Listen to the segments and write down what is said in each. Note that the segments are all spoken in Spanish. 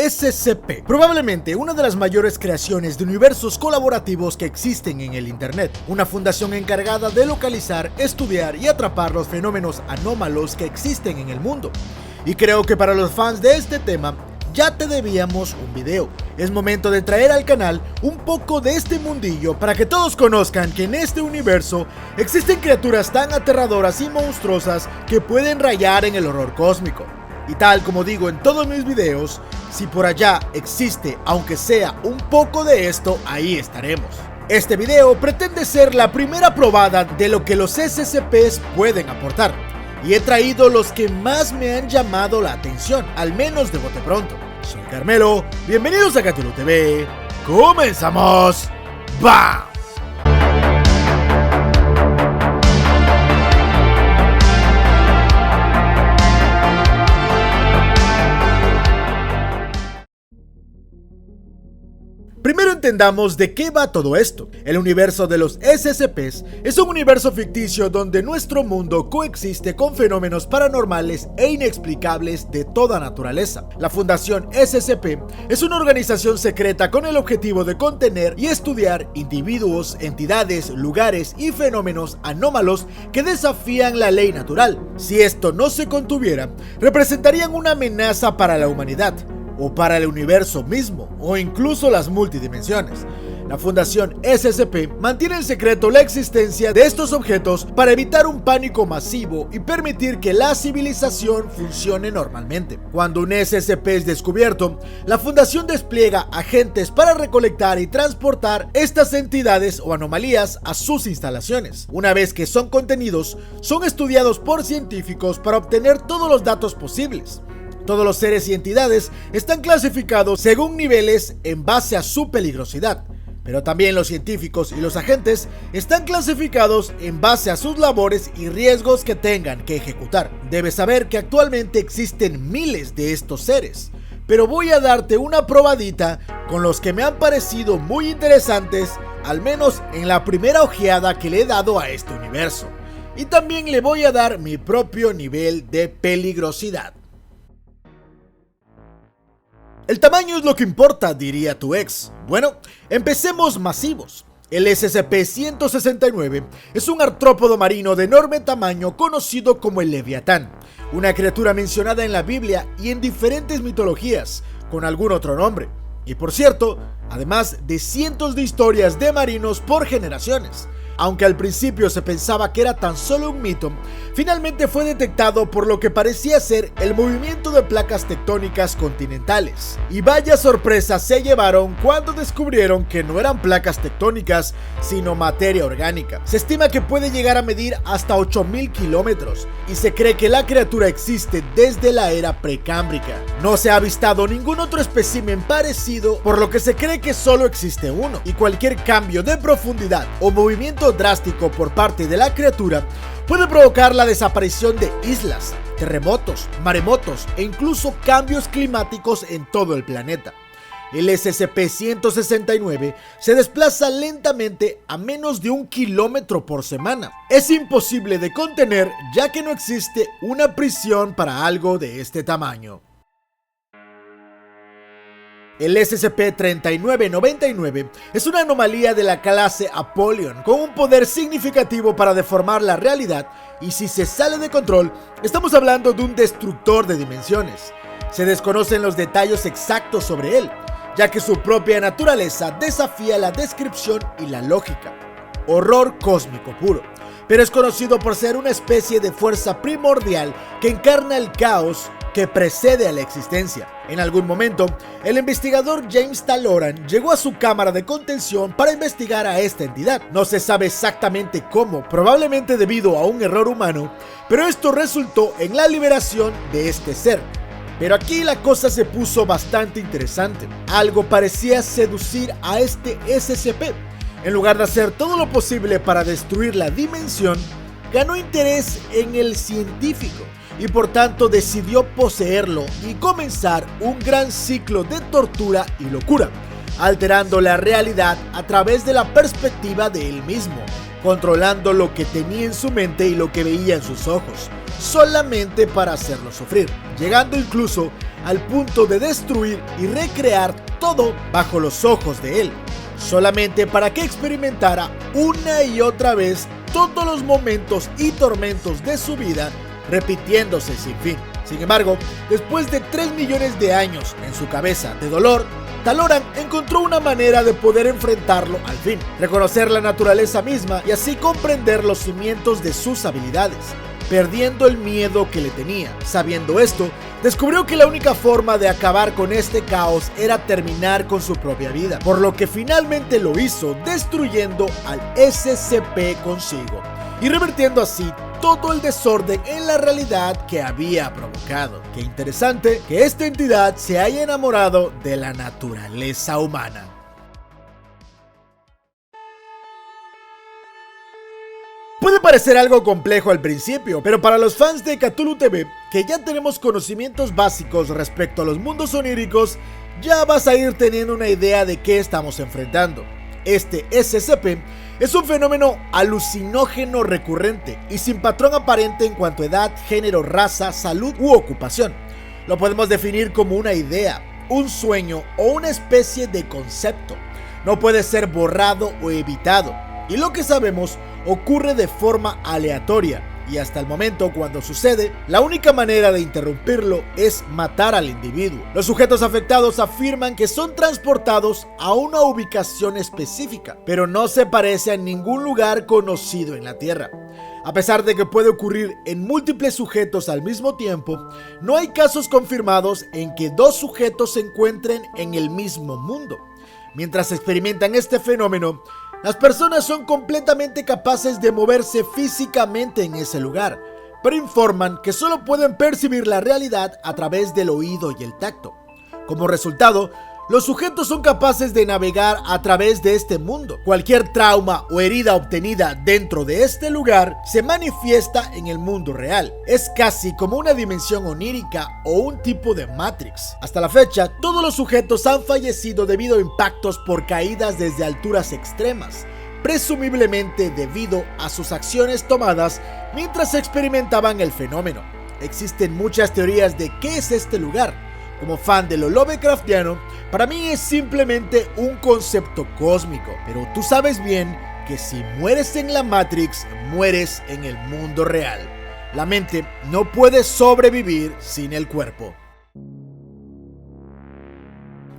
SCP, probablemente una de las mayores creaciones de universos colaborativos que existen en el internet, una fundación encargada de localizar, estudiar y atrapar los fenómenos anómalos que existen en el mundo. Y creo que para los fans de este tema, ya te debíamos un video. Es momento de traer al canal un poco de este mundillo para que todos conozcan que en este universo existen criaturas tan aterradoras y monstruosas que pueden rayar en el horror cósmico. Y tal como digo en todos mis videos, si por allá existe aunque sea un poco de esto, ahí estaremos. Este video pretende ser la primera probada de lo que los SCPs pueden aportar. Y he traído los que más me han llamado la atención, al menos de bote pronto. Soy Carmelo, bienvenidos a Cthulhu TV, ¡comenzamos! ¡Bam! Primero entendamos de qué va todo esto. El universo de los SCPs es un universo ficticio donde nuestro mundo coexiste con fenómenos paranormales e inexplicables de toda naturaleza. La Fundación SCP es una organización secreta con el objetivo de contener y estudiar individuos, entidades, lugares y fenómenos anómalos que desafían la ley natural. Si esto no se contuviera, representarían una amenaza para la humanidad, o para el universo mismo, o incluso las multidimensiones. La Fundación SCP mantiene en secreto la existencia de estos objetos para evitar un pánico masivo y permitir que la civilización funcione normalmente. Cuando un SCP es descubierto, la Fundación despliega agentes para recolectar y transportar estas entidades o anomalías a sus instalaciones. Una vez que son contenidos, son estudiados por científicos para obtener todos los datos posibles. Todos los seres y entidades están clasificados según niveles en base a su peligrosidad, pero también los científicos y los agentes están clasificados en base a sus labores y riesgos que tengan que ejecutar. Debes saber que actualmente existen miles de estos seres, pero voy a darte una probadita con los que me han parecido muy interesantes, al menos en la primera ojeada que le he dado a este universo. Y también le voy a dar mi propio nivel de peligrosidad. El tamaño es lo que importa, diría tu ex. Bueno, empecemos masivos. El SCP-169 es un artrópodo marino de enorme tamaño conocido como el Leviatán, una criatura mencionada en la Biblia y en diferentes mitologías, con algún otro nombre. Y por cierto, además de cientos de historias de marinos por generaciones. Aunque al principio se pensaba que era tan solo un mito, finalmente fue detectado por lo que parecía ser el movimiento de placas tectónicas continentales. Y vaya sorpresa se llevaron cuando descubrieron que no eran placas tectónicas, sino materia orgánica. Se estima que puede llegar a medir hasta 8000 kilómetros, y se cree que la criatura existe desde la era precámbrica. No se ha avistado ningún otro espécimen parecido, por lo que se cree que solo existe uno, y cualquier cambio de profundidad o movimiento drástico por parte de la criatura puede provocar la desaparición de islas, terremotos, maremotos e incluso cambios climáticos en todo el planeta. El SCP-169 se desplaza lentamente a menos de 1 kilómetro por semana. Es imposible de contener ya que no existe una prisión para algo de este tamaño. El SCP-3999 es una anomalía de la clase Apollyon con un poder significativo para deformar la realidad, y si se sale de control, estamos hablando de un destructor de dimensiones. Se desconocen los detalles exactos sobre él, ya que su propia naturaleza desafía la descripción y la lógica. Horror cósmico puro, pero es conocido por ser una especie de fuerza primordial que encarna el caos que precede a la existencia. En algún momento, el investigador James Talloran llegó a su cámara de contención para investigar a esta entidad. No se sabe exactamente cómo, probablemente debido a un error humano, pero esto resultó en la liberación de este ser. Pero aquí la cosa se puso bastante interesante. Algo parecía seducir a este SCP. En lugar de hacer todo lo posible para destruir la dimensión, ganó interés en el científico y por tanto decidió poseerlo y comenzar un gran ciclo de tortura y locura, alterando la realidad a través de la perspectiva de él mismo, controlando lo que tenía en su mente y lo que veía en sus ojos, solamente para hacerlo sufrir, llegando incluso al punto de destruir y recrear todo bajo los ojos de él, solamente para que experimentara una y otra vez todos los momentos y tormentos de su vida, repitiéndose sin fin. Sin embargo, después de 3 millones de años en su cabeza de dolor, Talloran encontró una manera de poder enfrentarlo al fin, reconocer la naturaleza misma y así comprender los cimientos de sus habilidades, perdiendo el miedo que le tenía. Sabiendo esto, descubrió que la única forma de acabar con este caos era terminar con su propia vida, por lo que finalmente lo hizo, destruyendo al SCP consigo y revirtiendo así todo el desorden en la realidad que había provocado. Qué interesante que esta entidad se haya enamorado de la naturaleza humana. Puede parecer algo complejo al principio, pero para los fans de Cthulhu TV, que ya tenemos conocimientos básicos respecto a los mundos oníricos, ya vas a ir teniendo una idea de qué estamos enfrentando. Este SCP es un fenómeno alucinógeno recurrente y sin patrón aparente en cuanto a edad, género, raza, salud u ocupación. Lo podemos definir como una idea, un sueño o una especie de concepto. No puede ser borrado o evitado, y lo que sabemos ocurre de forma aleatoria, y hasta el momento cuando sucede, la única manera de interrumpirlo es matar al individuo. Los sujetos afectados afirman que son transportados a una ubicación específica, pero no se parece a ningún lugar conocido en la Tierra. A pesar de que puede ocurrir en múltiples sujetos al mismo tiempo, no hay casos confirmados en que 2 sujetos se encuentren en el mismo mundo. Mientras experimentan este fenómeno, las personas son completamente capaces de moverse físicamente en ese lugar, pero informan que solo pueden percibir la realidad a través del oído y el tacto. Como resultado, los sujetos son capaces de navegar a través de este mundo. Cualquier trauma o herida obtenida dentro de este lugar se manifiesta en el mundo real. Es casi como una dimensión onírica o un tipo de Matrix. Hasta la fecha, todos los sujetos han fallecido debido a impactos por caídas desde alturas extremas, presumiblemente debido a sus acciones tomadas mientras experimentaban el fenómeno. Existen muchas teorías de qué es este lugar. Como fan de lo Lovecraftiano, para mí es simplemente un concepto cósmico, pero tú sabes bien que si mueres en la Matrix, mueres en el mundo real. La mente no puede sobrevivir sin el cuerpo.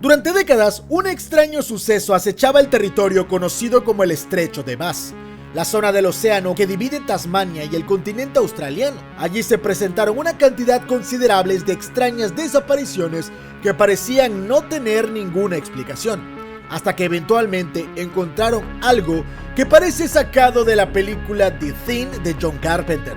Durante décadas, un extraño suceso acechaba el territorio conocido como el Estrecho de Bass, la zona del océano que divide Tasmania y el continente australiano. Allí se presentaron una cantidad considerable de extrañas desapariciones que parecían no tener ninguna explicación, hasta que eventualmente encontraron algo que parece sacado de la película The Thing de John Carpenter.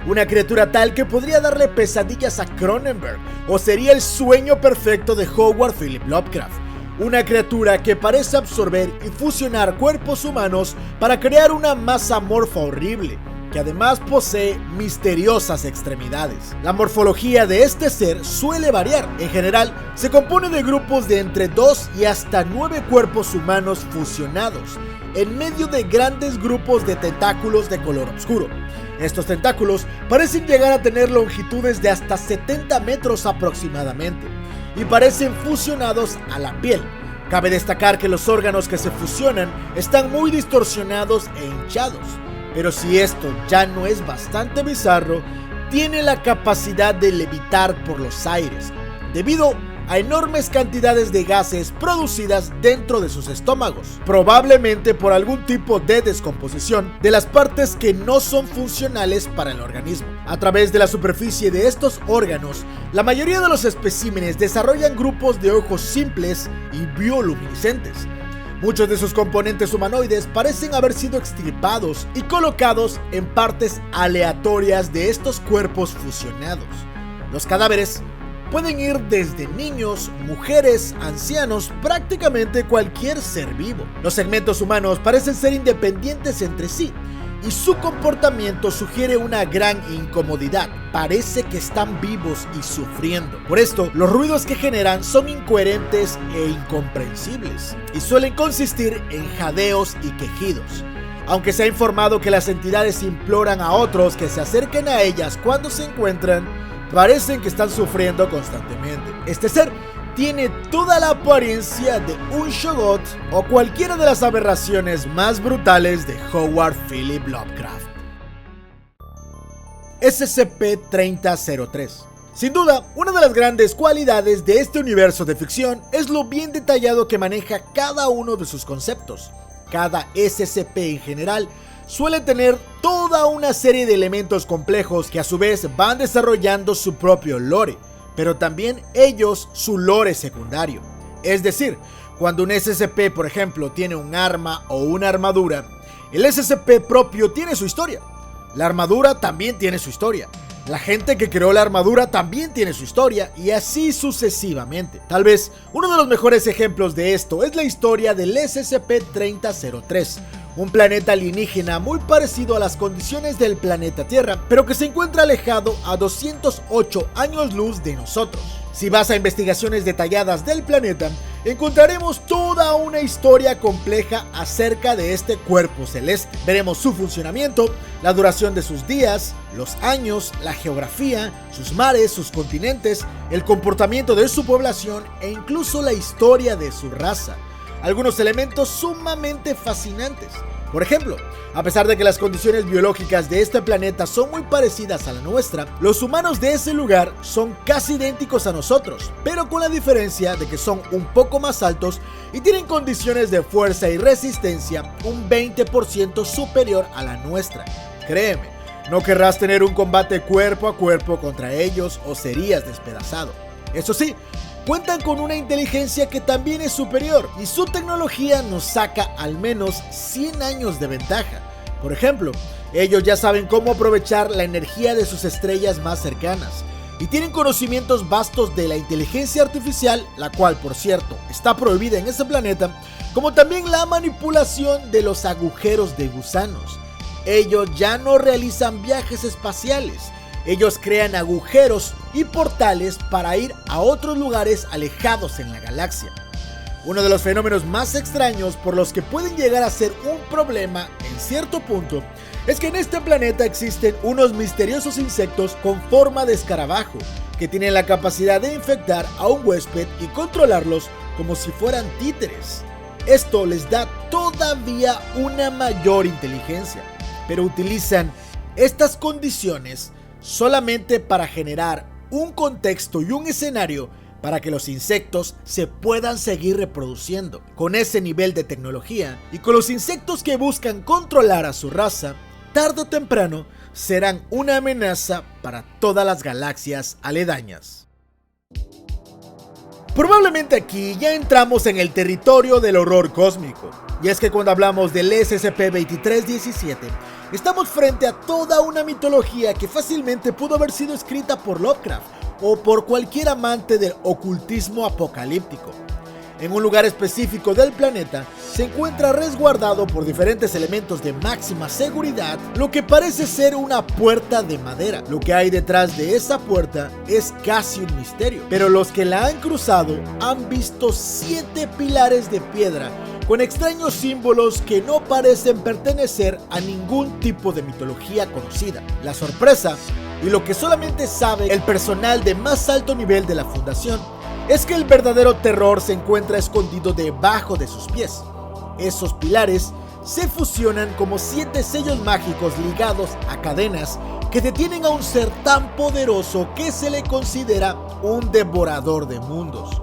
Una criatura tal que podría darle pesadillas a Cronenberg, o sería el sueño perfecto de Howard Philip Lovecraft. Una criatura que parece absorber y fusionar cuerpos humanos para crear una masa amorfa horrible, que además posee misteriosas extremidades. La morfología de este ser suele variar. En general, se compone de grupos de entre 2 y hasta 9 cuerpos humanos fusionados, en medio de grandes grupos de tentáculos de color oscuro. Estos tentáculos parecen llegar a tener longitudes de hasta 70 metros aproximadamente, y parecen fusionados a la piel. Cabe destacar que los órganos que se fusionan están muy distorsionados e hinchados, pero si esto ya no es bastante bizarro, tiene la capacidad de levitar por los aires, debido a enormes cantidades de gases producidas dentro de sus estómagos, probablemente por algún tipo de descomposición de las partes que no son funcionales para el organismo. A través de la superficie de estos órganos, la mayoría de los especímenes desarrollan grupos de ojos simples y bioluminiscentes. Muchos de sus componentes humanoides parecen haber sido extirpados y colocados en partes aleatorias de estos cuerpos fusionados. Los cadáveres pueden ir desde niños, mujeres, ancianos, prácticamente cualquier ser vivo. Los segmentos humanos parecen ser independientes entre sí, y su comportamiento sugiere una gran incomodidad. Parece que están vivos y sufriendo. Por esto, los ruidos que generan son incoherentes e incomprensibles, y suelen consistir en jadeos y quejidos. Aunque se ha informado que las entidades imploran a otros que se acerquen a ellas cuando se encuentran, parecen que están sufriendo constantemente. Este ser tiene toda la apariencia de un Shoggoth o cualquiera de las aberraciones más brutales de Howard Philip Lovecraft. SCP-3003. Sin duda, una de las grandes cualidades de este universo de ficción es lo bien detallado que maneja cada uno de sus conceptos. Cada SCP en general suele tener toda una serie de elementos complejos que a su vez van desarrollando su propio lore, pero también ellos su lore secundario. Es decir, cuando un SCP, por ejemplo, tiene un arma o una armadura, el SCP propio tiene su historia. La armadura también tiene su historia. La gente que creó la armadura también tiene su historia, y así sucesivamente. Tal vez uno de los mejores ejemplos de esto es la historia del SCP-3003, un planeta alienígena muy parecido a las condiciones del planeta Tierra, pero que se encuentra alejado a 208 años luz de nosotros. Si vas a investigaciones detalladas del planeta, encontraremos toda una historia compleja acerca de este cuerpo celeste. Veremos su funcionamiento, la duración de sus días, los años, la geografía, sus mares, sus continentes, el comportamiento de su población e incluso la historia de su raza. Algunos elementos sumamente fascinantes. Por ejemplo, a pesar de que las condiciones biológicas de este planeta son muy parecidas a la nuestra, los humanos de ese lugar son casi idénticos a nosotros, pero con la diferencia de que son un poco más altos y tienen condiciones de fuerza y resistencia un 20% superior a la nuestra. Créeme, no querrás tener un combate cuerpo a cuerpo contra ellos o serías despedazado. Eso sí, cuentan con una inteligencia que también es superior y su tecnología nos saca al menos 100 años de ventaja. Por ejemplo, ellos ya saben cómo aprovechar la energía de sus estrellas más cercanas y tienen conocimientos vastos de la inteligencia artificial, la cual, por cierto, está prohibida en ese planeta, como también la manipulación de los agujeros de gusanos. Ellos ya no realizan viajes espaciales. Ellos crean agujeros y portales para ir a otros lugares alejados en la galaxia. Uno de los fenómenos más extraños por los que pueden llegar a ser un problema en cierto punto es que en este planeta existen unos misteriosos insectos con forma de escarabajo que tienen la capacidad de infectar a un huésped y controlarlos como si fueran títeres. Esto les da todavía una mayor inteligencia, pero utilizan estas condiciones solamente para generar un contexto y un escenario para que los insectos se puedan seguir reproduciendo. Con ese nivel de tecnología y con los insectos que buscan controlar a su raza, tarde o temprano serán una amenaza para todas las galaxias aledañas. Probablemente aquí ya entramos en el territorio del horror cósmico, y es que cuando hablamos del SCP-2317, estamos frente a toda una mitología que fácilmente pudo haber sido escrita por Lovecraft o por cualquier amante del ocultismo apocalíptico. En un lugar específico del planeta se encuentra resguardado por diferentes elementos de máxima seguridad lo que parece ser una puerta de madera. Lo que hay detrás de esa puerta es casi un misterio, pero los que la han cruzado han visto 7 pilares de piedra con extraños símbolos que no parecen pertenecer a ningún tipo de mitología conocida. La sorpresa, y lo que solamente sabe el personal de más alto nivel de la fundación, es que el verdadero terror se encuentra escondido debajo de sus pies. Esos pilares se fusionan como 7 sellos mágicos ligados a cadenas que detienen a un ser tan poderoso que se le considera un devorador de mundos.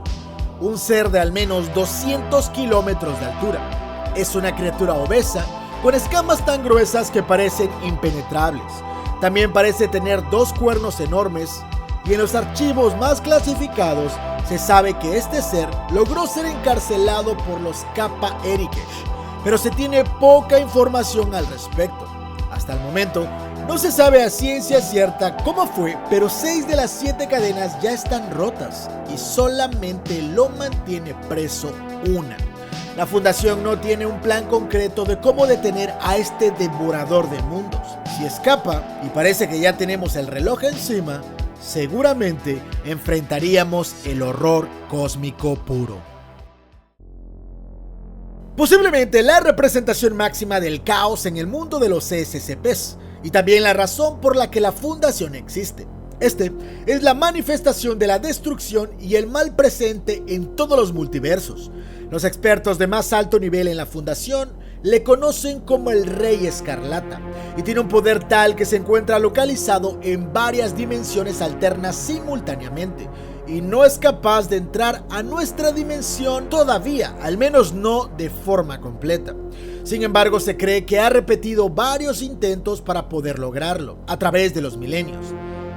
Un ser de al menos 200 kilómetros de altura. Es una criatura obesa con escamas tan gruesas que parecen impenetrables. También parece tener 2 cuernos enormes, y en los archivos más clasificados se sabe que este ser logró ser encarcelado por los Kappa Erikesh, pero se tiene poca información al respecto. Hasta el momento no se sabe a ciencia cierta cómo fue, pero 6 de las 7 cadenas ya están rotas y solamente lo mantiene preso una. La fundación no tiene un plan concreto de cómo detener a este devorador de mundos. Si escapa, y parece que ya tenemos el reloj encima, seguramente enfrentaríamos el horror cósmico puro. Posiblemente la representación máxima del caos en el mundo de los SCPs, y también la razón por la que la Fundación existe. Este es la manifestación de la destrucción y el mal presente en todos los multiversos. Los expertos de más alto nivel en la Fundación le conocen como el Rey Escarlata, y tiene un poder tal que se encuentra localizado en varias dimensiones alternas simultáneamente, y no es capaz de entrar a nuestra dimensión todavía, al menos no de forma completa. Sin embargo, se cree que ha repetido varios intentos para poder lograrlo, a través de los milenios.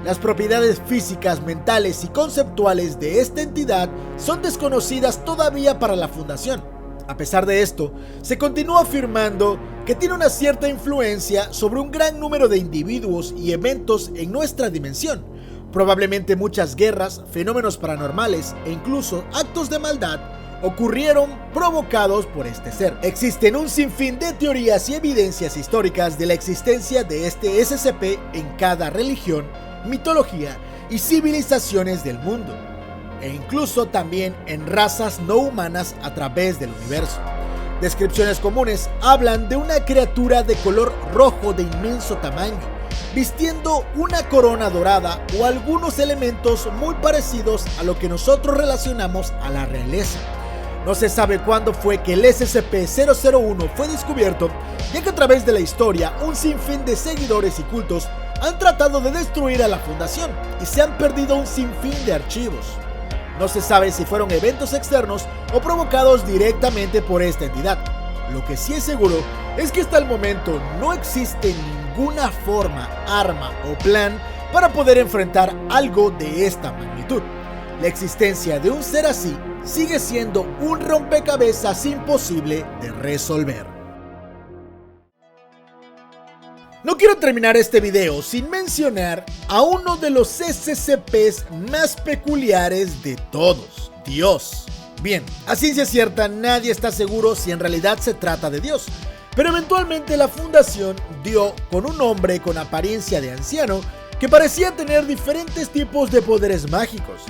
Las propiedades físicas, mentales y conceptuales de esta entidad son desconocidas todavía para la Fundación. A pesar de esto, se continúa afirmando que tiene una cierta influencia sobre un gran número de individuos y eventos en nuestra dimensión. Probablemente muchas guerras, fenómenos paranormales e incluso actos de maldad ocurrieron provocados por este ser. Existen un sinfín de teorías y evidencias históricas de la existencia de este SCP en cada religión, mitología y civilizaciones del mundo, e incluso también en razas no humanas a través del universo. Descripciones comunes hablan de una criatura de color rojo de inmenso tamaño, vistiendo una corona dorada o algunos elementos muy parecidos a lo que nosotros relacionamos a la realeza. No se sabe cuándo fue que el SCP-001 fue descubierto, ya que a través de la historia un sinfín de seguidores y cultos han tratado de destruir a la Fundación y se han perdido un sinfín de archivos. No se sabe si fueron eventos externos o provocados directamente por esta entidad. Lo que sí es seguro es que hasta el momento no existe ninguna forma, arma o plan para poder enfrentar algo de esta magnitud. La existencia de un ser así sigue siendo un rompecabezas imposible de resolver. No quiero terminar este video sin mencionar a uno de los SCPs más peculiares de todos, Dios. Bien, a ciencia cierta nadie está seguro si en realidad se trata de Dios, pero eventualmente la Fundación dio con un hombre con apariencia de anciano que parecía tener diferentes tipos de poderes mágicos.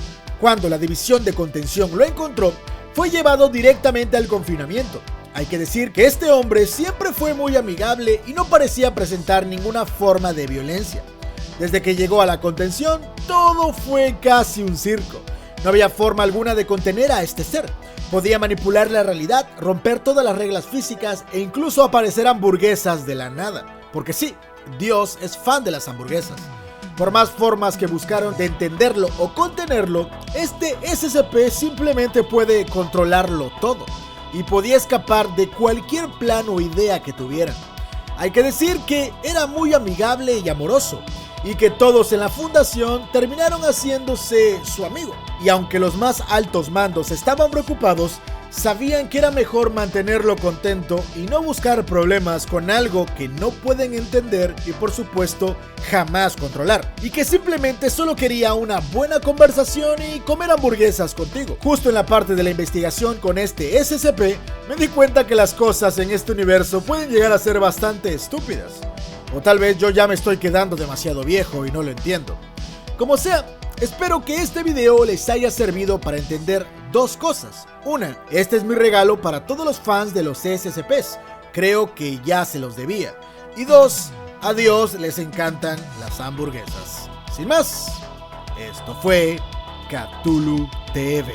Cuando la división de contención lo encontró, fue llevado directamente al confinamiento. Hay que decir que este hombre siempre fue muy amigable y no parecía presentar ninguna forma de violencia. Desde que llegó a la contención, todo fue casi un circo. No había forma alguna de contener a este ser. Podía manipular la realidad, romper todas las reglas físicas e incluso aparecer hamburguesas de la nada. Porque sí, Dios es fan de las hamburguesas. Por más formas que buscaron de entenderlo o contenerlo, este SCP simplemente puede controlarlo todo y podía escapar de cualquier plan o idea que tuvieran. Hay que decir que era muy amigable y amoroso, y que todos en la Fundación terminaron haciéndose su amigo. Y aunque los más altos mandos estaban preocupados, sabían que era mejor mantenerlo contento y no buscar problemas con algo que no pueden entender y por supuesto jamás controlar, y que simplemente solo quería una buena conversación y comer hamburguesas contigo. Justo en la parte de la investigación con este SCP me di cuenta que las cosas en este universo pueden llegar a ser bastante estúpidas, o tal vez yo ya me estoy quedando demasiado viejo y no lo entiendo. Como sea, espero que este video les haya servido para entender dos cosas. Una, este es mi regalo para todos los fans de los SCPs. Creo que ya se los debía. Y dos, a Dios les encantan las hamburguesas. Sin más, esto fue Cthulhu TV.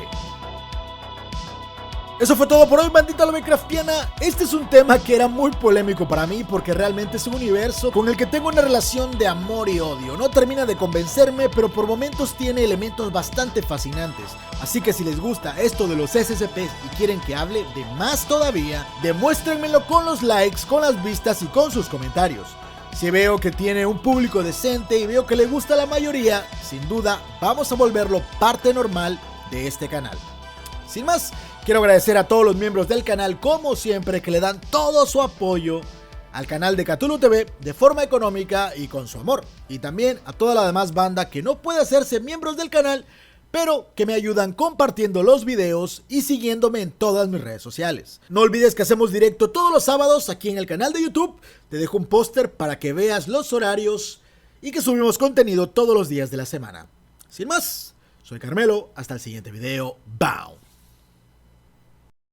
Eso fue todo por hoy, bandita Lovecraftiana. Este es un tema que era muy polémico para mí porque realmente es un universo con el que tengo una relación de amor y odio. No termina de convencerme, pero por momentos tiene elementos bastante fascinantes. Así que si les gusta esto de los SCPs y quieren que hable de más todavía, demuéstrenmelo con los likes, con las vistas y con sus comentarios. Si veo que tiene un público decente y veo que le gusta a la mayoría, sin duda vamos a volverlo parte normal de este canal. Sin más, quiero agradecer a todos los miembros del canal, como siempre, que le dan todo su apoyo al canal de Cthulhu TV de forma económica y con su amor. Y también a toda la demás banda que no puede hacerse miembros del canal, pero que me ayudan compartiendo los videos y siguiéndome en todas mis redes sociales. No olvides que hacemos directo todos los sábados aquí en el canal de YouTube. Te dejo un póster para que veas los horarios y que subimos contenido todos los días de la semana. Sin más, soy Carmelo, hasta el siguiente video. ¡Bye!